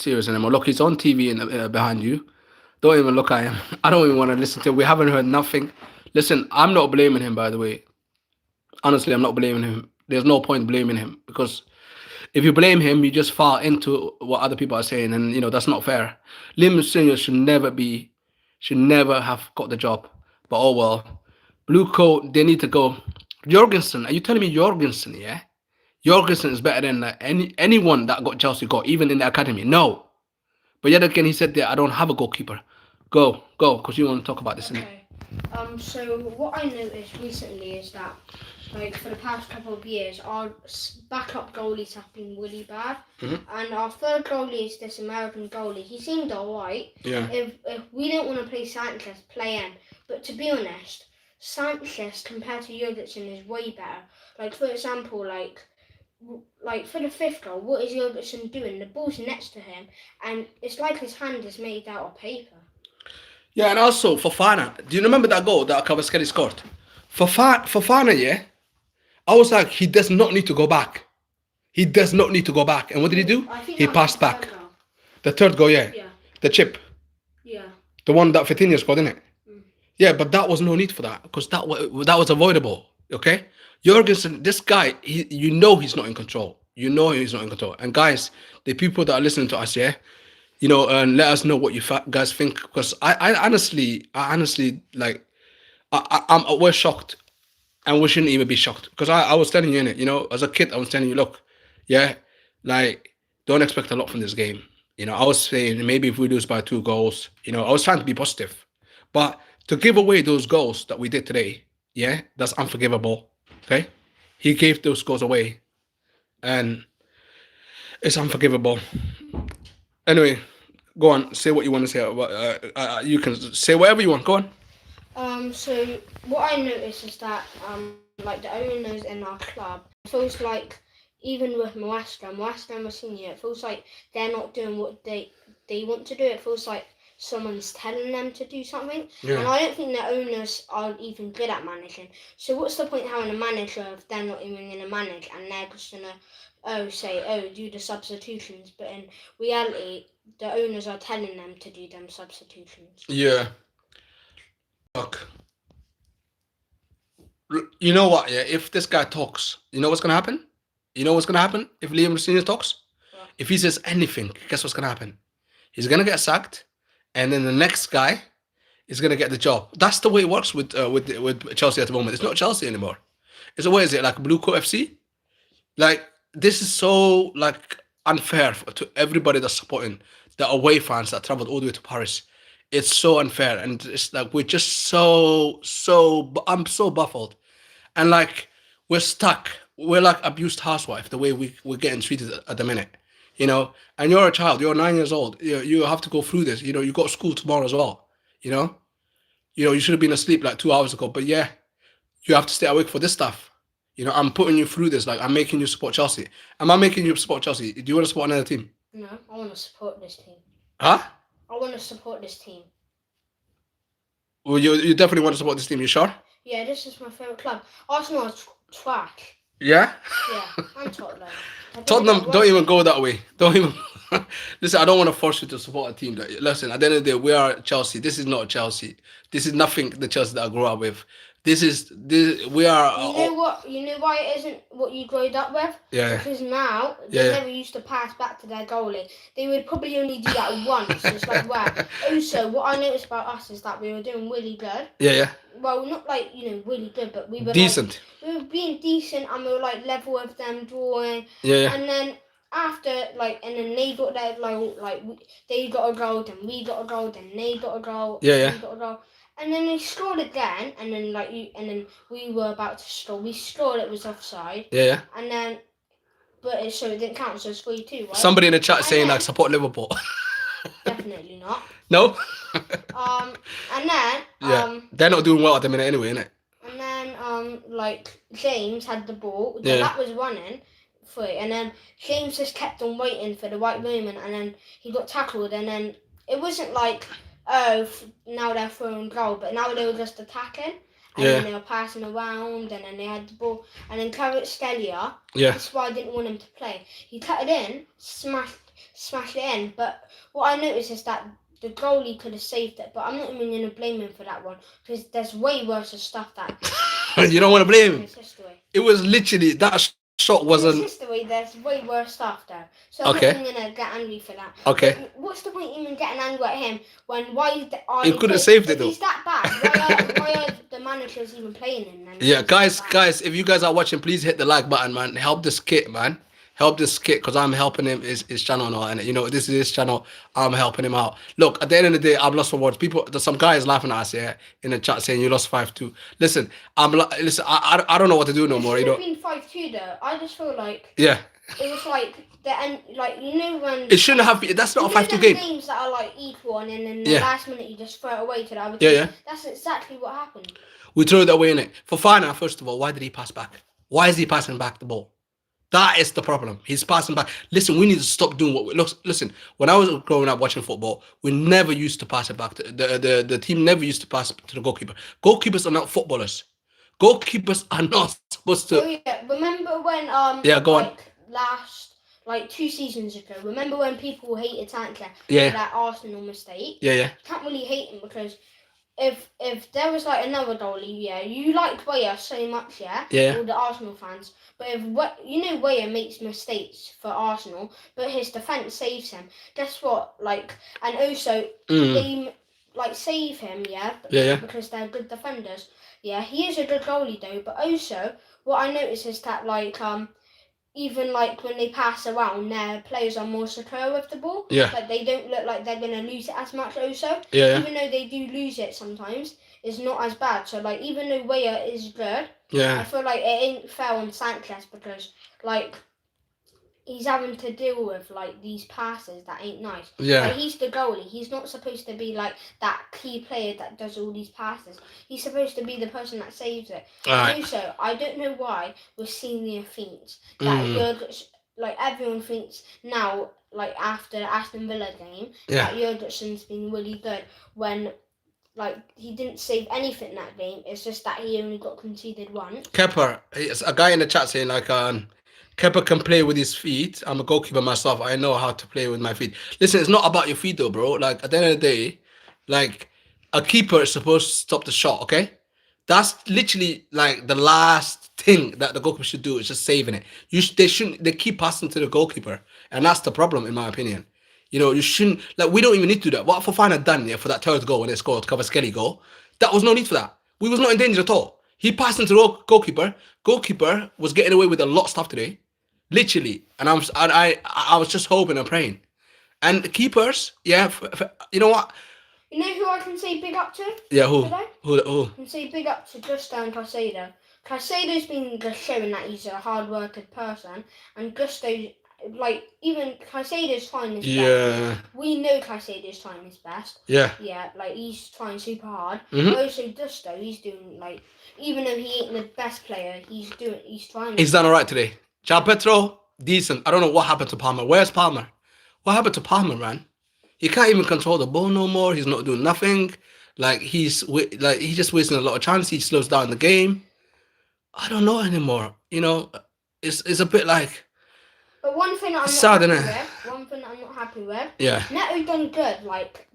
serious anymore. Look, he's on TV behind you. Don't even look at him. I don't even want to listen to him. We haven't heard nothing. Listen, I'm not blaming him, by the way. Honestly, I'm not blaming him. There's no point blaming him because if you blame him, you just fall into what other people are saying, and that's not fair. Liam Senior should never have got the job. But oh well. Blue coat, they need to go. Jorgensen, are you telling me Jorgensen? Yeah, Jorgensen is better than anyone that got Chelsea got, even in the academy. No, but yet again, he said that I don't have a goalkeeper. Go, because you want to talk about this, innit? Okay. So what I noticed recently is that, like, for the past couple of years, our backup goalies have been really bad, and our third goalie is this American goalie. He seemed alright. Yeah. If we don't want to play Sanchez, play him. But to be honest, Sanchez compared to Jurgensen is way better. Like, for example, like for the fifth goal, what is Jurgensen doing? The ball's next to him, and it's like his hand is made out of paper. Yeah, and also Fofana. Do you remember that goal that Kvaratskhelia scored? Fofana, yeah. I was like, he does not need to go back. He does not need to go back. And what did he do? He passed back. The third goal, yeah. Yeah. The chip. Yeah. The one that Fetinia scored, didn't it? Yeah, but that was no need for that because that was avoidable. Okay, Jorgensen, this guy, he's not in control. You know he's not in control. And guys, the people that are listening to us, yeah, and let us know what you guys think because I honestly, like, we're shocked, and we shouldn't even be shocked because I was telling you in it, as a kid, I was telling you, look, yeah, like, don't expect a lot from this game. I was saying maybe if we lose by 2 goals, I was trying to be positive, but to give away those goals that we did today, yeah, that's unforgivable. Okay, he gave those goals away, and it's unforgivable. Anyway, go on, say what you want to say. You can say whatever you want. Go on. So what I noticed is that like the owners in our club, it feels like even with Maestro and Senior, it feels like they're not doing what they want to do. It feels like someone's telling them to do something, and I don't think the owners are even good at managing. So what's the point having a manager if they're not even going to manage and they're just gonna do the substitutions? But in reality, the owners are telling them to do them substitutions. Yeah. Look. You know what? Yeah. If this guy talks, you know what's gonna happen? You know what's gonna happen if Liam Senior talks? Yeah. If he says anything, guess what's gonna happen? He's gonna get sacked. And then the next guy is gonna get the job. That's the way it works with Chelsea at the moment. It's not Chelsea anymore. It's what is it, like BLUEco FC? Like, this is so, like, unfair to everybody that's supporting the away fans that traveled all the way to Paris. It's so unfair, and it's like we're just so I'm so baffled, and like we're stuck. We're like abused housewife the way we're getting treated at the minute. And you're a child, you're 9 years old, you have to go through this, you got school tomorrow as well, you should have been asleep like 2 hours ago, but yeah, you have to stay awake for this stuff. I'm putting you through this, like, I'm making you support Chelsea. Am I making you support Chelsea? Do you want to support another team? No, I want to support this team. Huh? I want to support this team. Well, you definitely want to support this team, you sure? Yeah, this is my favourite club. Arsenal are trash. Yeah? Yeah, and Tottenham. Tottenham, don't even go that way. Don't even. Listen, I don't want to force you to support a team. Listen, at the end of the day, we are Chelsea. This is not Chelsea. This is nothing the Chelsea that I grew up with. We are. You know what? You know why it isn't what you growed up with? Yeah. Because now they never used to pass back to their goalie. They would probably only do that once. It's like, wow. Also, what I noticed about us is that we were doing really good. Yeah. Well, not like, really good, but we were decent. We were being decent, and we were like level with them, drawing. Yeah. And then after, and then they got their they got a goal, then we got a goal, then they got a goal. Yeah. We got a goal. And then they scored again, and then we were about to score. We scored, it was offside. Yeah. And then, so it didn't count, so it's 3-2, right? Somebody in the chat saying like support Liverpool. Definitely not. No. And then they're not doing well at the minute anyway, innit? And then James had the ball. Yeah. That was running free, and then James just kept on waiting for the right moment, and then he got tackled, and then it wasn't like, now they're throwing goal, but now they were just attacking, and then they were passing around, and then they had the ball, and then Kvaratskhelia, that's why I didn't want him to play. He cut it in, smashed. smashed it in. But what I noticed is that the goalie could have saved it, but I'm not even going to blame him for that one because there's way worse stuff that You don't want to blame in him. his history. It was literally that shot In his wasn't. history, there's way worse stuff though. So I'm Okay. not even going to get angry for that. Okay. But what's the point even getting angry at him when why are He they could have play- saved it if though. he's that bad, why are the managers even playing him then? if Yeah, he's that bad? guys, if you guys are watching, please hit the like button, man. Help this kid, man. Help this kid because I'm helping him his channel now, and this is his channel. I'm helping him out. Look, at the end of the day, I'm lost for words. People, there's some guys laughing at us here in the chat saying you lost 5-2. Listen, listen. I don't know what to do no more. It You should have know. been 5-2 though. I just feel like Yeah. it was like the end, like when It shouldn't have been. That's not a 5-2 them game. games that are like equal and then in the Yeah. last minute you just throw it away to the other Yeah, team. yeah. That's exactly what happened. We threw it away in it. For Fana, first of all, why did he pass back? Why is he passing back the ball? That is the problem. He's passing back. Listen, we need to stop doing what we listen. When I was growing up watching football, we never used to pass it back. The team never used to pass to the goalkeeper. Goalkeepers are not footballers. Goalkeepers are not supposed to. Oh yeah, remember when Yeah, go on. last 2 seasons ago? Remember when people hated Sanchez Yeah. for that Arsenal mistake? Yeah, yeah. Can't really hate him because if there was like another goalie, yeah, you like Weah so much, yeah, Yeah. all the Arsenal fans. But if Weah makes mistakes for Arsenal, but his defense saves him. Guess what? And also they save him, yeah, Yeah, yeah. because they're good defenders. Yeah, he is a good goalie though. But also, what I noticed is that even when they pass around, their players are more secure with the ball. Yeah. Like they don't look like they're gonna lose it as much. Also, Yeah. even though they do lose it sometimes, it's not as bad. So even though Weah is good, I Yeah. feel like it ain't fair on Sanchez because he's having to deal with these passes that ain't nice. Yeah. He's the goalie. He's not supposed to be that key player that does all these passes. He's supposed to be the person that saves it. Alright. And also, I don't know why we're seeing the thinks that everyone thinks now, after the Aston Villa game, Yeah. that Jurgensen's been really good when he didn't save anything in that game. It's just that he only got conceded once. Kepper, it's a guy in the chat saying Kepper can play with his feet. I'm a goalkeeper myself. I know how to play with my feet. Listen, it's not about your feet though, bro. At the end of the day, a keeper is supposed to stop the shot, okay? That's literally the last thing that the goalkeeper should do is just saving it. They keep passing to the goalkeeper, and that's the problem in my opinion. You shouldn't we don't even need to do that. What Fofana done for that third goal when they scored Kvaratskhelia goal, that was no need for that. We was not in danger at all. He passed into the goalkeeper. Goalkeeper was getting away with a lot of stuff today, literally. And I was just hoping and praying. And the keepers, yeah, you know what? You know who I can say big up to? Yeah, who? Today? Who? I can say big up to Gusto and Caicedo. Caicedo's been just showing that he's a hard-working person, and Gusto, even Caicedo's trying his best. We know Caicedo's trying his best. Yeah. Yeah, he's trying super hard. Mhm. Also, Gusto, he's doing even though he ain't the best player, he's trying. He's done all right today. João Pedro, decent. I don't know what happened to Palmer. Where's Palmer? What happened to Palmer, man? He can't even control the ball no more. He's not doing nothing. He's just wasting a lot of chances. He slows down the game. I don't know anymore. It's a bit But one thing I'm not happy with. Yeah. Neto done good.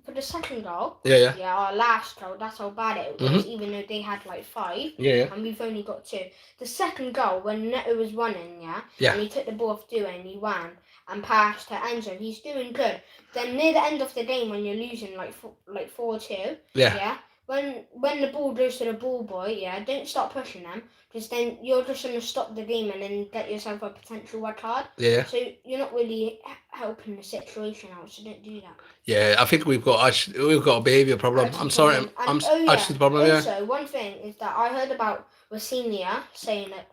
For the second goal. Yeah. Yeah, our last goal. That's how bad it was. Even though they had 5. Yeah. And we've only got 2. The second goal when Neto was running. Yeah. Yeah. And he took the ball off Due and he ran and passed to Enzo. He's doing good. Then near the end of the game when you're losing 4-2. Yeah. Yeah. When the ball goes to the ball boy, yeah, don't start pushing them because then you're just gonna stop the game and then get yourself a potential red card. Yeah. So you're not really helping the situation out. So don't do that. Yeah, I think we've got a behaviour problem. I'm sorry, attitude problem. Yeah. Also, one thing is that I heard about Rosinia saying that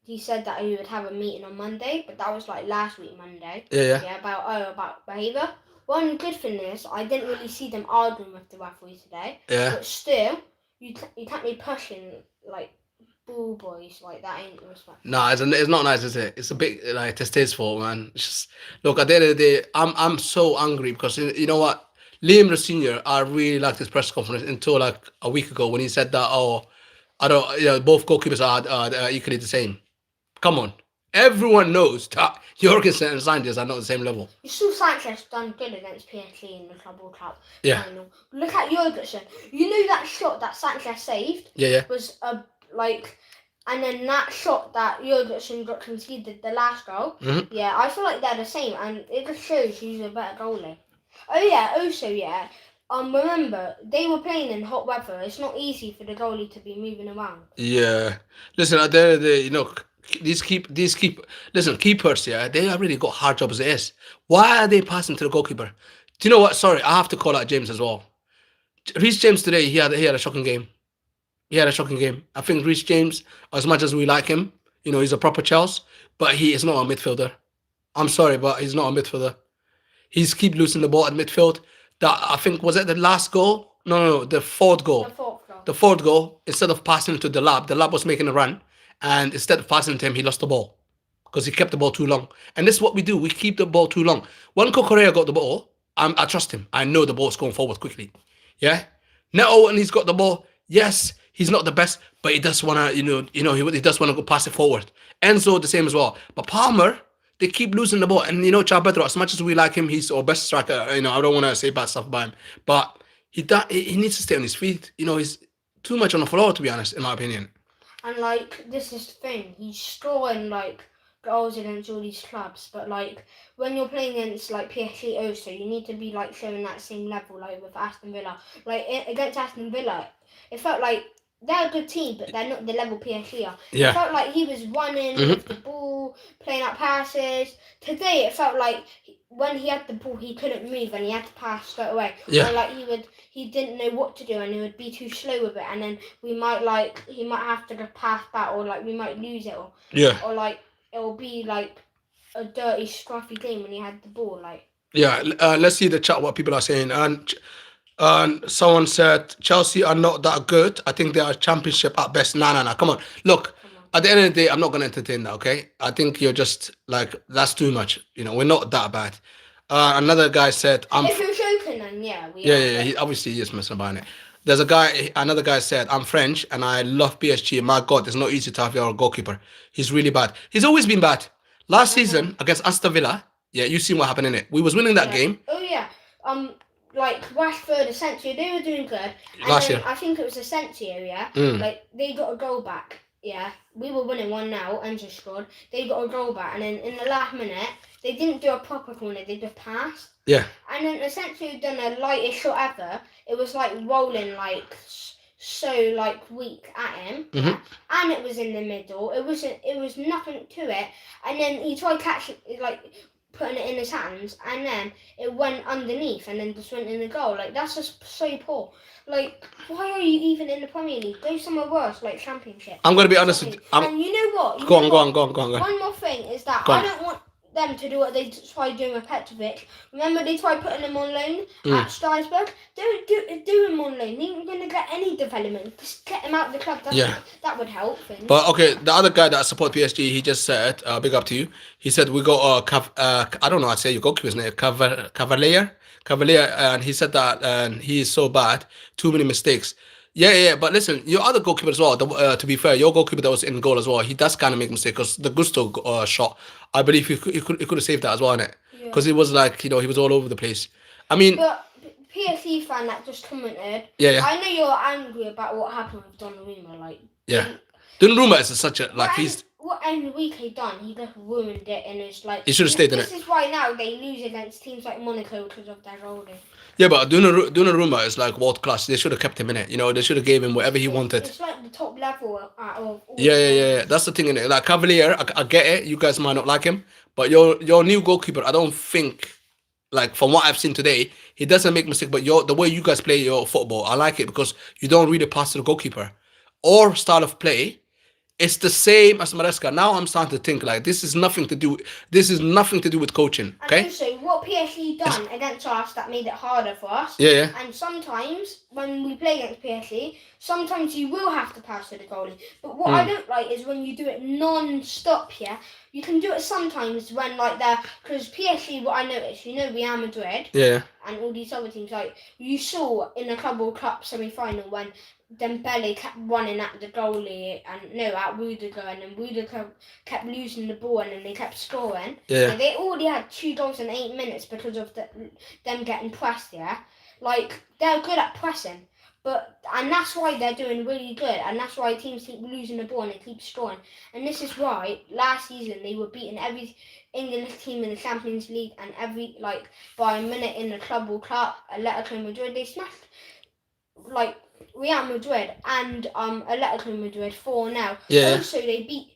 he said that he would have a meeting on Monday, but that was last week Monday. Yeah. Yeah, about behaviour. One good thing is I didn't really see them arguing with the referee today. Yeah. But still, you can't be pushing ball boys like that. Ain't respect. No, it's not nice, is it? It's a bit distasteful, man. It's just look at the end of the day. I'm so angry because you know what, Liam Senior. I really liked his press conference until a week ago when he said that I don't both goalkeepers are equally the same. Come on, Everyone knows that Jorgensen and Sanchez are not the same level. You saw Sanchez done good against PSG in the Club World Cup Yeah. final. Look at Jorgensen. You know that shot that Sanchez saved Yeah. was and then that shot that Jorgensen got conceded, the last goal. Mm-hmm. Yeah, I feel like they're the same, and it just shows who's a better goalie. Oh yeah, also yeah. Remember they were playing in hot weather. It's not easy for the goalie to be moving around. Yeah. Listen, at the end of the day, listen, keepers, yeah, they already got hard job as it is. Why are they passing to the goalkeeper? Do you know what? Sorry, I have to call out James as well. Reece James today, he had a shocking game. He had a shocking game. I think Reece James, as much as we like him, he's a proper Chelsea, but he is not a midfielder. I'm sorry, but he's not a midfielder. He's keep losing the ball at midfield. That I think was it the last goal? No, the fourth goal. The fourth goal. The fourth goal, instead of passing to the lab was making a run, and instead of passing to him, he lost the ball because he kept the ball too long. And this is what we do: we keep the ball too long. When Kokorea got the ball, I trust him. I know the ball's going forward quickly. Yeah. Now when he's got the ball, yes, he's not the best, but he does wanna, he does wanna go pass it forward. Enzo the same as well. But Palmer, they keep losing the ball. And Chao Pedro, as much as we like him, he's our best striker. I don't want to say bad stuff about him, but he needs to stay on his feet. He's too much on the floor, to be honest, in my opinion. And this is the thing, he's scoring goals against all these clubs, but when you're playing against PSG also, you need to be showing that same level with Aston Villa. Against Aston Villa, it felt like they're a good team, but they're not the level PSG are. Yeah. It felt like he was running with the ball, playing out passes. Today, it felt like when he had the ball, he couldn't move and he had to pass straight away. Yeah. Or he didn't know what to do and he would be too slow with it, and then he might have to just pass back, or we might lose it, or it'll be a dirty, scruffy game when he had the ball. Yeah. Let's see the chat. What people are saying. And someone said Chelsea are not that good. I think they are championship at best. Nah. Come on. Look, at the end of the day, I'm not going to entertain that, okay? I think you're just that's too much. We're not that bad. Another guy said, if you're joking, then yeah. He obviously is messing about it. Another guy said, I'm French and I love PSG. My God, it's not easy to have your goalkeeper. He's really bad. He's always been bad. Last season against Aston Villa, yeah, you seen what happened in it. We was winning that game. Oh, yeah. Rashford, Asensio, they were doing good. And last year. I think it was Asensio, yeah? They got a goal back, yeah? We were winning 1-0, Enzo scored. They got a goal back, and then in the last minute, they didn't do a proper corner, they just passed. Yeah. And then Asensio done a lightest shot ever. It was rolling, so weak at him. Mm-hmm. Yeah? And it was in the middle. It was nothing to it. And then he tried catching putting it in his hands, and then it went underneath and then just went in the goal. That's just so poor. Why are you even in the Premier League? Go somewhere worse, Championship. I'm going to be honest with you. And you know what? Go on. One more thing is that I don't want them to do what they tried doing with Petrovic. Remember, they tried putting him on loan at Strasbourg? Don't do him on loan. He ain't going to get any development. Just get him out of the club. That would help things. But okay, the other guy that support PSG, he just said, big up to you. He said we got I don't know how to say your goalkeeper's name, Cavalier, and he said that and he is so bad, too many mistakes. Yeah. But listen, your other goalkeeper as well. To be fair, your goalkeeper that was in goal as well, he does kind of make mistakes because the Gusto shot, I believe he could have saved that as well, innit? Because it was he was all over the place. I mean, but PSG fan that just commented. Yeah. I know you're angry about what happened with Donnarumma. Yeah. Donnarumma is such a he's. What Enrique done, he just ruined it, and it's he should have stayed in it. This is why now they lose against teams like Monaco because of their holding. Yeah, but Donnarumma is world class. They should have kept him in it. They should have gave him whatever he wanted. It's the top level of all. Yeah. That's the thing in it. Cavalier, I get it. You guys might not like him, but your new goalkeeper, I don't think, from what I've seen today, he doesn't make mistakes. But the way you guys play your football, I like it because you don't really pass to the goalkeeper or style of play. It's the same as Maresca. Now I'm starting to think this is nothing to do with coaching. Okay. And also, what PSG done against us that made it harder for us. Yeah. And sometimes when we play against PSG, sometimes you will have to pass to the goalie. But what I don't like is when you do it non-stop. Yeah. you can do it sometimes when like because PSG, what I noticed, Real Madrid Yeah. and all these other teams, like you saw in the Club World Cup semi-final when Dembele kept running at the goalie at Rudiger, and then Rudiger kept losing the ball, and then they kept scoring. Yeah. They already had 2 goals in 8 minutes because of them getting pressed. Yeah, like they're good at pressing. And that's why they're doing really good, and that's why teams keep losing the ball and they keep scoring. And this is why last season they were beating every English team in the Champions League and by a minute in the Club World Cup. Atletico Madrid, they smashed like Real Madrid and Atletico Madrid 4-0. Yeah. Also, they beat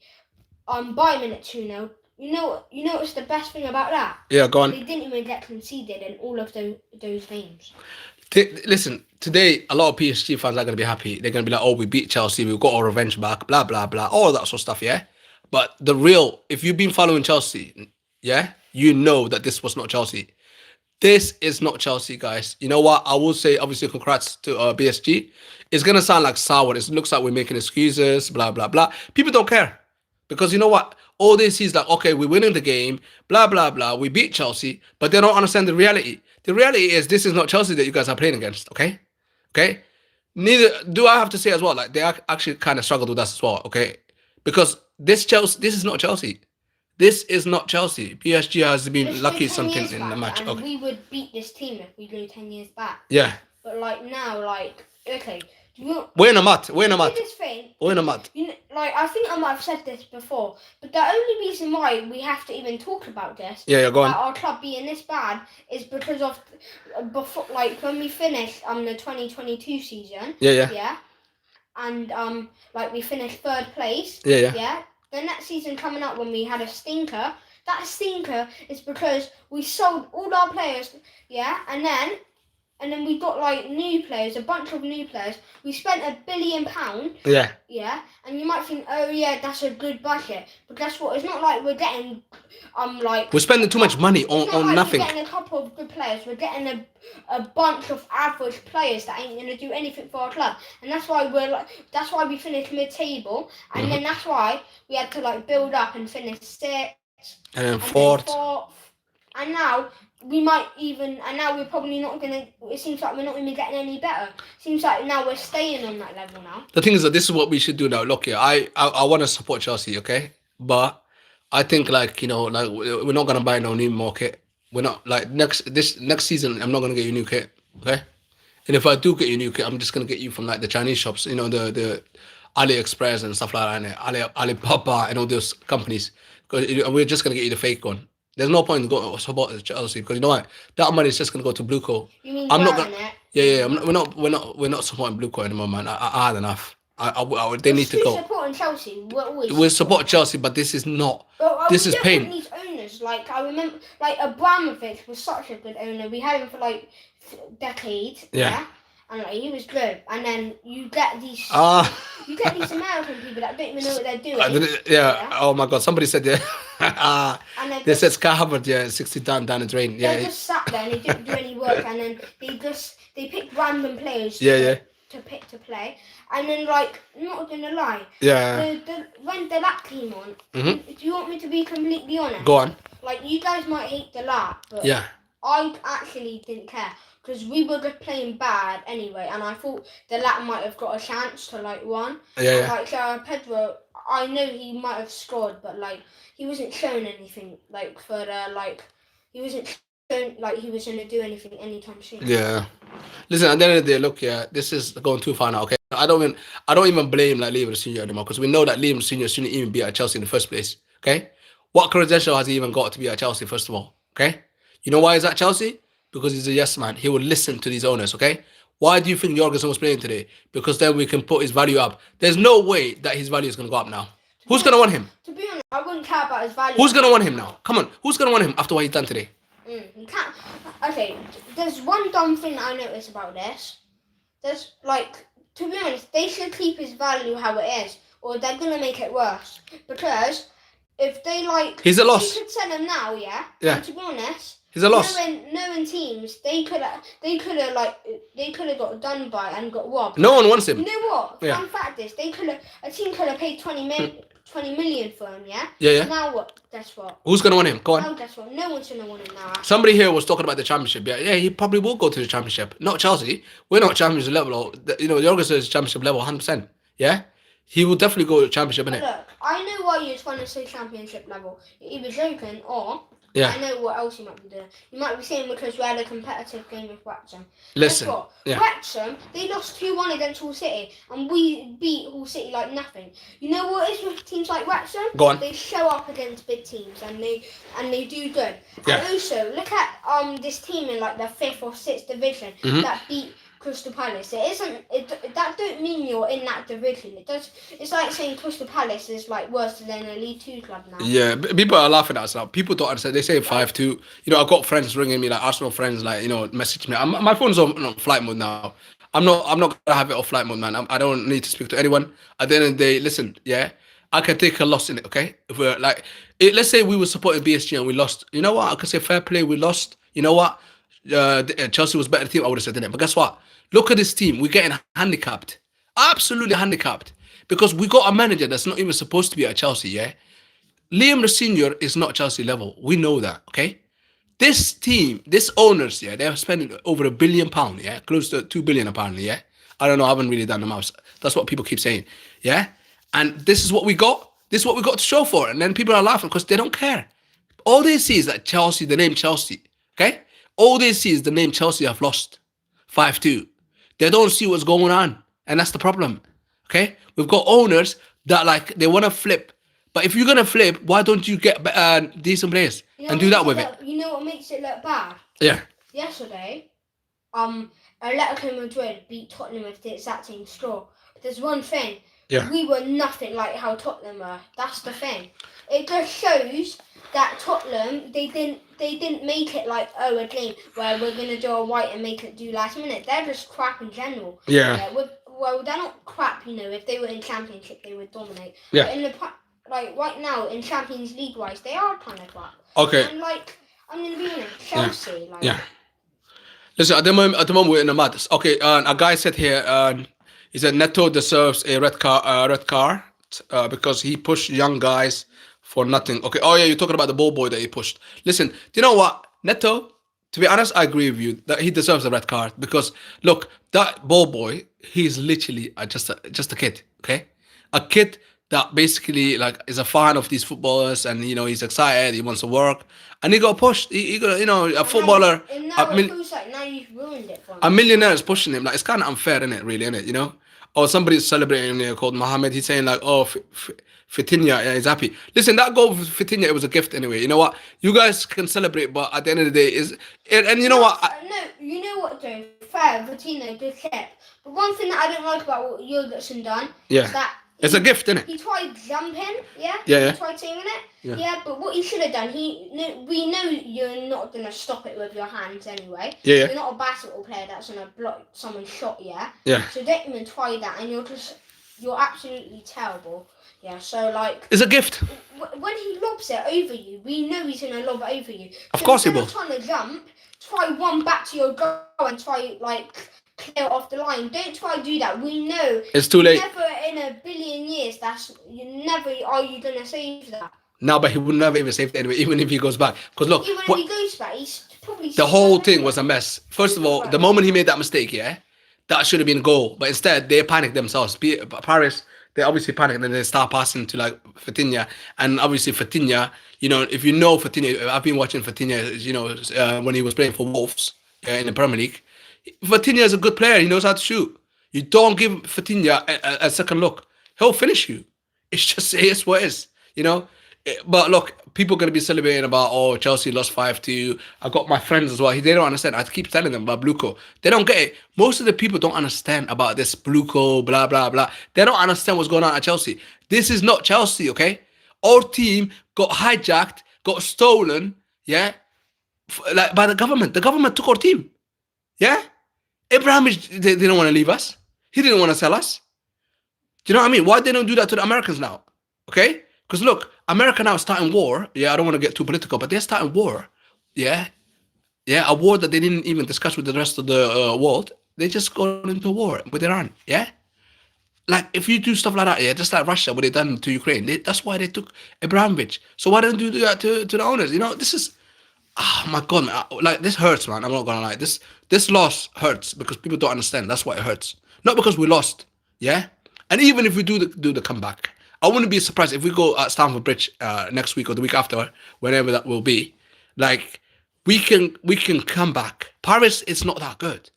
Bayern Munich 2-0. You know what's the best thing about that? Yeah, go on. They didn't even get conceded in all of those games. Listen, today a lot of PSG fans are going to be happy. They're going to be like, oh, we beat Chelsea, we got our revenge back, blah, blah, blah, all that sort of stuff, yeah? But if you've been following Chelsea, yeah, you know that this was not Chelsea. This is not Chelsea, guys. You know what? I will say, obviously, congrats to PSG. It's going to sound like sour. It looks like we're making excuses, blah, blah, blah. People don't care. Because you know what? All they see is like, okay, we're winning the game, blah, blah, blah. We beat Chelsea, but they don't understand the reality. The reality is this is not Chelsea that you guys are playing against, okay? Okay? Neither do I have to say as well, like they actually kind of struggled with us as well, okay? Because this is not Chelsea. This is not Chelsea. PSG has been lucky something in the match. And okay. We would beat this team if we go 10 years back. Yeah. But now, okay. We're in a mud. We're in a mud. I think I might have said this before, but the only reason why we have to even talk about this, go on. Our club being this bad, is because of before, when we finished the 2022 season. Yeah. And we finished 3rd place. Yeah. The next season coming up when we had a stinker. That stinker is because we sold all our players. Yeah, and then we got new players, a bunch of new players. We spent £1 billion. Yeah. Yeah, and you might think, oh yeah, that's a good budget. But guess what? It's not like we're getting we're spending too much money on nothing. We're getting a couple of good players. We're getting a bunch of average players that ain't gonna do anything for our club. And that's why we finished mid-table. And then that's why we had to build up and finish 6th. And then 4th. And now we're probably not gonna. It seems like we're not even getting any better. Seems like now we're staying on that level now. The thing is that this is what we should do now. Look, here, I want to support Chelsea, okay, but I think we're not gonna buy no new more kit. We're not next season. I'm not gonna get you new kit, okay. And if I do get you new kit, I'm just gonna get you from the Chinese shops, the AliExpress and stuff like that, and Alibaba and all those companies. Because we're just gonna get you the fake one. There's no point in going to support Chelsea because you know what? That money is just gonna go to BLUEco. You mean I'm not gonna. it? Yeah. We're not supporting BLUEco anymore, man. I had enough. They need to go. Supporting Chelsea. We support Chelsea, but this is not. This is pain. These owners, I remember, Abramovich was such a good owner. We had him for decades. Yeah. And he was good, and then you get these American people that don't even know what they're doing. Yeah. Oh my God! Somebody said they said Sky Hubbard, 60 down the drain. Yeah. They just sat there and they didn't do any work, and then they picked random players. To pick to play, and then not gonna lie. Yeah. When the Lat came on, do you want me to be completely honest? Go on. You guys might hate the Lat, but I actually didn't care. Because we were just playing bad anyway, and I thought the Lat might have got a chance to win. Yeah. Pedro, I know he might have scored, but he wasn't showing anything he wasn't showing he was gonna do anything anytime soon. Yeah. Listen, at the end of the day, look, this is going too far now. Okay, I don't even blame Liam Senior anymore because we know that Liam Senior shouldn't even be at Chelsea in the first place. Okay, what credential has he even got to be at Chelsea? First of all, okay, you know why he's at Chelsea? Because he's a yes man. He will listen to these owners, okay? Why do you think Jorgensen was playing today? Because then we can put his value up. There's no way that his value is going to go up now. Who's going to want him? To be honest, I wouldn't care about his value. Who's going to want him now? Come on. Who's going to want him after what he's done today? You can't. Okay, there's one dumb thing that I noticed about this. There's, to be honest, they should keep his value how it is, or they're going to make it worse. Because if they, he's a loss. You could sell him now, yeah? Yeah. And to be honest, he's a loss. knowing teams, they could have got done by and got robbed. No one wants him. You know what? Yeah. Fun fact is, a team could have paid 20 million for him. Yeah. Yeah. Now what? Guess what? Who's gonna want him? Go on. Now guess what? No one's gonna want him now. Somebody here was talking about the championship. Yeah, he probably will go to the championship. Not Chelsea. We're not championship level. Jorgensen is championship level, 100%. Yeah, he will definitely go to championship, innit? Look, I know why you're trying to say championship level. You're either joking or Yeah. I know what else you might be doing. You might be saying because we had a competitive game with Wrexham. Listen. Guess what? Yeah. Wrexham, they lost 2-1 against Hull City, and we beat Hull City like nothing. You know what it is with teams like Wrexham? Go on. They show up against big teams, and they do good. Yeah. And also, look at this team in like the 5th or 6th division that beat Crystal Palace. That don't mean you're in that division. It's like saying Crystal Palace is like worse than a League 2 club now. Yeah, people are laughing at us now. People don't understand. They say 5-2. You know, I've got friends ringing me, like Arsenal friends, like, you know, message me. My phone's on flight mode now. I'm not gonna have it off flight mode, man. I don't need to speak to anyone. At the end of the day, listen, yeah, I can take a loss in it, okay? If we're like, let's say we were supporting BSG and we lost. You know what? I could say fair play. We lost. You know what? Chelsea was better team. I would have said it. But guess what? Look at this team. We're getting handicapped. Absolutely handicapped. Because we got a manager that's not even supposed to be at Chelsea, yeah? Liam the Senior is not Chelsea level. We know that, okay? This team, this owners, yeah, they're spending over £1 billion, yeah? Close to 2 billion apparently, yeah? I don't know, I haven't really done the maths. That's what people keep saying, yeah? And this is what we got. This is what we got to show for it. And then people are laughing because they don't care. All they see is that Chelsea, the name Chelsea, okay? All they see is the name Chelsea have lost 5-2. They don't see what's going on. And that's the problem, okay? We've got owners that, like, they want to flip. But if you're going to flip, why don't you get decent players and do that with it? You know what makes it look bad? Yeah. Yesterday, Atletico Madrid beat Tottenham with the exact same score. But there's one thing. Yeah. We were nothing like how Tottenham were. That's the thing. It just shows that Tottenham, they didn't make it like, a game where we're going to do a white and make it do last minute. They're just crap in general. Yeah. Well, they're not crap, you know. If they were in Championship, they would dominate. Yeah. But in the right now, in Champions League wise, they are kind of crap. Okay. And like, I'm going to be honest, Chelsea, yeah. Listen, at the moment we're in the madness. Okay, a guy said here, he said Neto deserves a red card because he pushed young guys for nothing. Okay. Oh yeah, you're talking about the ball boy that he pushed. Listen, do you know what, Neto? To be honest, I agree with you that he deserves a red card because look, that ball boy, he's literally just a kid. Okay, a kid that basically like is a fan of these footballers and you know he's excited, he wants to work, and he got pushed. He got, you know, a footballer. And now it feels like now you've ruined it for him. A millionaire is pushing him. Like it's kind of unfair, isn't it? Really, isn't it? You know. Or somebody's celebrating him there called Mohammed. He's saying like, oh, Fitinha, yeah, he's happy. Listen, that goal for Fitinha, it was a gift anyway. You know what? You guys can celebrate, but at the end of the day, and you know what? No, you know what, though? Fair, Fitinha, good clip. But one thing that I don't like about what Jurgensen done is that it's a gift, isn't it? He tried jumping, yeah? Yeah. He tried saving it, yeah. But what he should have done, we know you're not going to stop it with your hands anyway. Yeah. You're not a basketball player that's going to block someone's shot, yeah? Yeah. So don't even try that, and you're absolutely terrible. Yeah, so like... It's a gift. When he lobs it over you, we know he's going to lob it over you. Of course he will. Instead of trying to jump, try one back to your goal and try, like... clear off the line. Don't try to do that. We know it's too late. Never in a billion years you gonna save that. No, but he would never even save it anyway, even if he goes back. Because look, even if he goes back, he's probably the whole thing was a mess. First of all, the moment he made that mistake, yeah, that should have been a goal. But instead, they panicked themselves. Paris, they obviously panicked and then they start passing to like Fitinha. And obviously Fitinha, you know, if you know Fitinha, I've been watching Fitinha, you know, when he was playing for Wolves in the Premier League. Fitinha is a good player. He knows how to shoot. You don't give Fitinha a second look. He'll finish you. It's what it is, you know. But look, people are going to be celebrating about, oh, Chelsea lost 5-2. I got my friends as well. They don't understand. I keep telling them about BLUEco. They don't get it. Most of the people don't understand about this BLUEco, blah, blah, blah. They don't understand what's going on at Chelsea. This is not Chelsea, okay? Our team got hijacked, got stolen, yeah, like by the government. The government took our team, yeah? Abramovich, they don't want to leave us. He didn't want to sell us. Do you know what I mean? Why they don't do that to the Americans now? Okay? Because look, America now is starting war. Yeah, I don't want to get too political, but they're starting war. Yeah? Yeah, a war that they didn't even discuss with the rest of the world. They just got into war with Iran. Yeah, like if you do stuff like that, yeah, just like Russia, what they done to Ukraine. That's why they took Abramovich. So why don't you do that to the owners? You know, this is oh my god, man. Like this hurts, man. I'm not gonna lie. This loss hurts because people don't understand. That's why it hurts. Not because we lost, yeah. And even if we do the comeback, I wouldn't be surprised if we go at Stamford Bridge next week or the week after, whenever that will be. Like we can come back. Paris is not that good.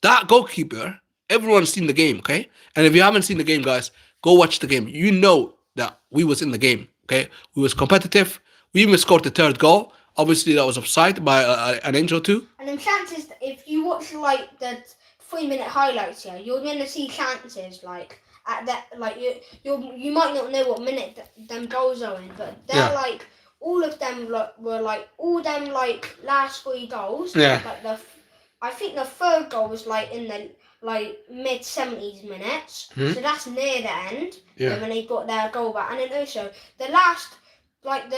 That goalkeeper, everyone's seen the game, okay? And if you haven't seen the game, guys, go watch the game. You know that we was in the game, okay? We was competitive. We even scored the third goal. Obviously, that was offside by an inch or two. And then chances, if you watch like the 3 minute highlights here, you're gonna see chances like at that, like you might not know what minute them goals are in, but they're like all of them were like all them like last 3 goals. Yeah. Like I think the third goal was like in the like mid 70s minutes, so that's near the end. Yeah. When they got their goal back, and then also the last. Like the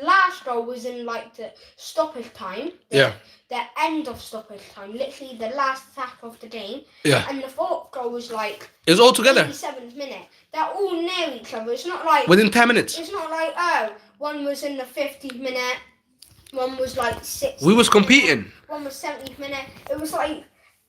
last goal was in like the stoppage time. The end of stoppage time, literally the last attack of the game. Yeah. And the fourth goal was like it's all together. 87th minute. They're all near each other. It's not like within 10 minutes. It's not like one was in the 50th minute, one was like 60th. We was competing. One was 70th minute. It was like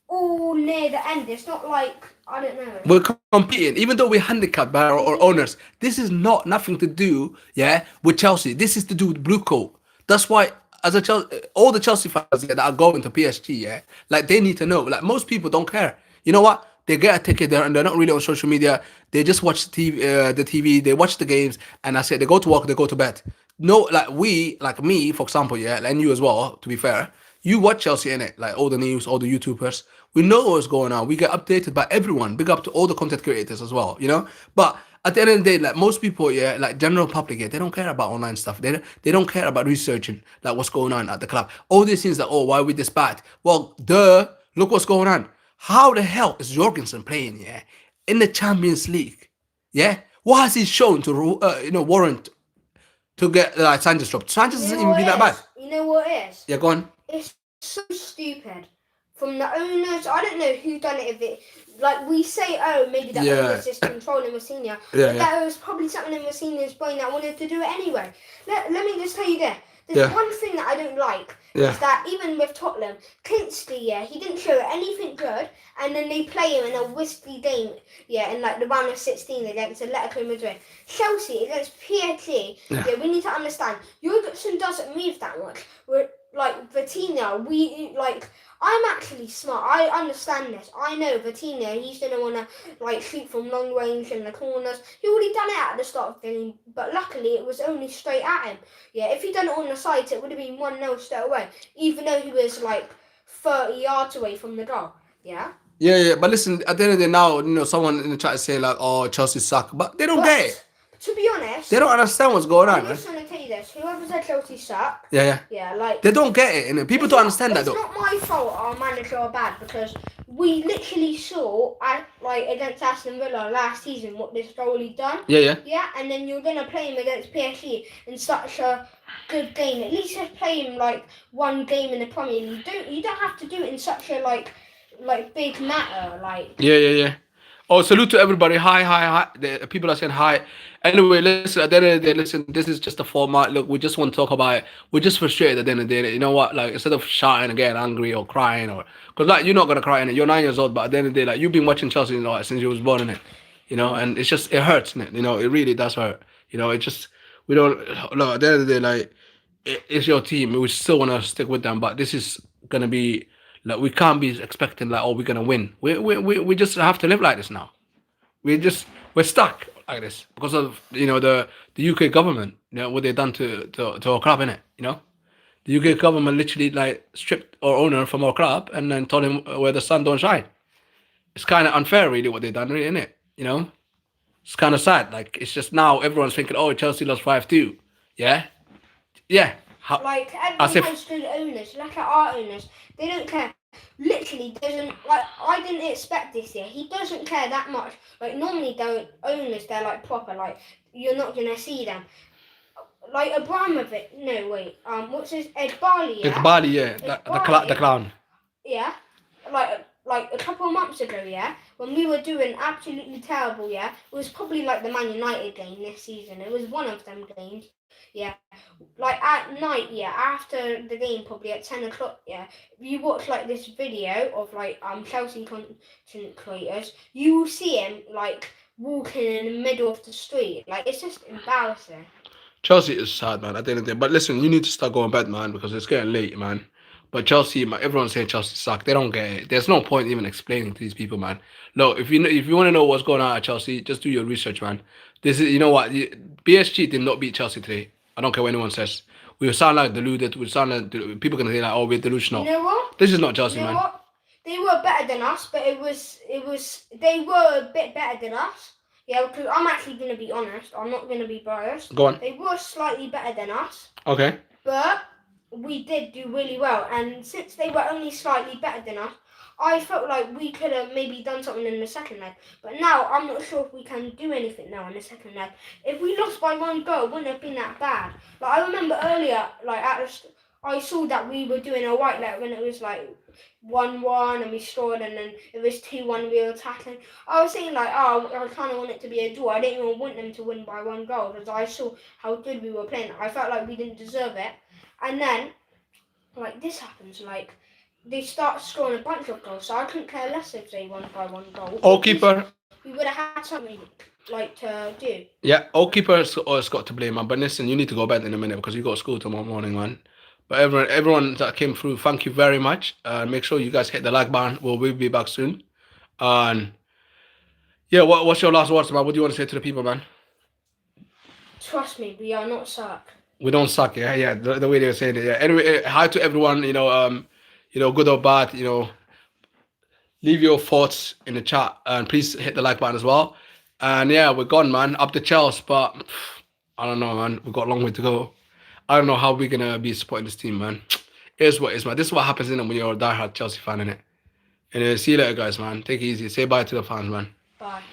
all near the end. It's not like I don't know. We're competing, even though we're handicapped by our owners. This is nothing to do, yeah, with Chelsea. This is to do with BLUEco. That's why, as a Chelsea, all the Chelsea fans that are going to PSG, yeah, like they need to know. Like most people don't care. You know what? They get a ticket there and they're not really on social media. They just watch the TV. They watch the games, and I said they go to work, they go to bed. No, like me, for example, yeah, and you as well. To be fair, you watch Chelsea in it, like all the news, all the YouTubers. We know what's going on. We get updated by everyone. Big up to all the content creators as well, you know. But at the end of the day, like most people, yeah, like general public, yeah, they don't care about online stuff. They don't care about researching like what's going on at the club. All these things that why are we this bad? Well, look what's going on. How the hell is Jorgensen playing, yeah, in the Champions League? Yeah, what has he shown to warrant to get Sanchez dropped? Sanchez hasn't even been that bad. You know what it is? Yeah, go on. It's so stupid from the owners. I don't know who done it. If it like we say, oh, maybe the owners is controlling Mourinho. That was probably something in Mourinho's brain that wanted to do it anyway. Let me just tell you this. There's one thing that I don't like is that even with Tottenham, Kingsley, he didn't show anything good, and then they play him in a whiskey game, in like the round of 16 against Atletico Madrid. Chelsea against PSG, we need to understand, Jurgensen doesn't move that much. We're like Vitinha, I'm actually smart. I understand this. I know Vitinha, he's going to want to shoot from long range in the corners. He already done it at the start of the game, but luckily it was only straight at him. Yeah, if he'd done it on the sides, it would have been 1-0 straight away, even though he was 30 yards away from the goal. Yeah? Yeah, but listen, at the end of the day now, someone in the chat is saying oh, Chelsea suck, but they don't get it. To be honest, they don't understand what's going on. I'm just going to tell you this. Whoever said Chelsea suck. Yeah, they don't get it, and people don't understand that though. It's not my fault our manager are bad, because we literally saw against Aston Villa last season what this goalie done. Yeah, and then you're going to play him against PSG in such a good game. At least just play him one game in the Premier League. You don't have to do it in such a big matter. Yeah. Oh, salute to everybody. Hi. The people are saying hi. Anyway, listen, at the end of the day, listen, this is just a format. Look, we just want to talk about it. We're just frustrated at the end of the day. You know what? Instead of shouting and getting angry or crying, because you're not going to cry in it. You're 9 years old, but at the end of the day, you've been watching Chelsea since you was born in it. And it's just, it hurts, innit? It really does hurt. It just, we don't, look, at the end of the day, it's your team. We still want to stick with them, but this is going to be, we can't be expecting we're gonna win. We just have to live like this now. We're stuck like this because of the UK government. What they done to our club, innit? The UK government literally stripped our owner from our club and then told him where the sun don't shine. It's kind of unfair, really, what they done, really, innit? It's kind of sad. It's just now everyone's thinking, oh, Chelsea lost 5-2. Yeah. Everyone has good owners. Look at our owners. They don't care. Literally doesn't I didn't expect this year. He doesn't care that much. Normally the owners, they're proper, you're not gonna see them. like Abramovich. No, wait. What's his Ed Barley? It's Yeah. Bali, yeah. Ed The Barley. clown. Yeah. Like a couple of months ago, yeah, when we were doing absolutely terrible, yeah, it was probably like the Man United game this season. It was one of them games, yeah. Like at night, yeah, after the game, probably at 10 o'clock, yeah. If you watch like this video of like Chelsea content creators, you will see him like walking in the middle of the street. Like it's just embarrassing. Chelsea is sad, man, at the end of the day. But listen, you need to start going bed, man, because it's getting late, man. But Chelsea, man, everyone's saying Chelsea suck. They don't get it. There's no point even explaining to these people, man. Look, if you want to know what's going on at Chelsea, just do your research, man. This is, you know what? PSG did not beat Chelsea today. I don't care what anyone says. We sound like deluded. We sound like people gonna say like, oh, we're delusional. You know what? This is not Chelsea, You know man. what? They were better than us, but they were a bit better than us. Yeah, because I'm actually going to be honest. I'm not going to be biased. Go on. They were slightly better than us, Okay. but we did do really well. And since they were only slightly better than us, I felt like we could have maybe done something in the second leg. But now I'm not sure if we can do anything now in the second leg. If we lost by one goal, it wouldn't have been that bad. Like I remember earlier, like I saw that we were doing alright, like when it was like 1-1 and we scored, and then it was 2-1 we were attacking. I was saying like, oh, I kind of want it to be a draw. I didn't even want them to win by one goal because I saw how good we were playing. I felt like we didn't deserve it. And then, like this happens, like they start scoring a bunch of goals. So I couldn't care less if they won by one goal. All keeper. We would have had something like to do. Yeah, all keeper has got to blame, man. But listen, you need to go bed in a minute because you got school tomorrow morning, man. But everyone that came through, thank you very much. Make sure you guys hit the like button. We'll be back soon. And yeah, what's your last words, man? What do you want to say to the people, man? Trust me, we are not suck. We don't suck, yeah. The way they were saying it, yeah. Anyway, hi to everyone. Good or bad, leave your thoughts in the chat and please hit the like button as well. And yeah, we're gone, man. Up to Chelsea, but I don't know, man. We've got a long way to go. I don't know how we're gonna be supporting this team, man. It is what it is, man. This is what happens in it when you're a diehard Chelsea fan, innit? And see you later, guys, man. Take it easy. Say bye to the fans, man. Bye.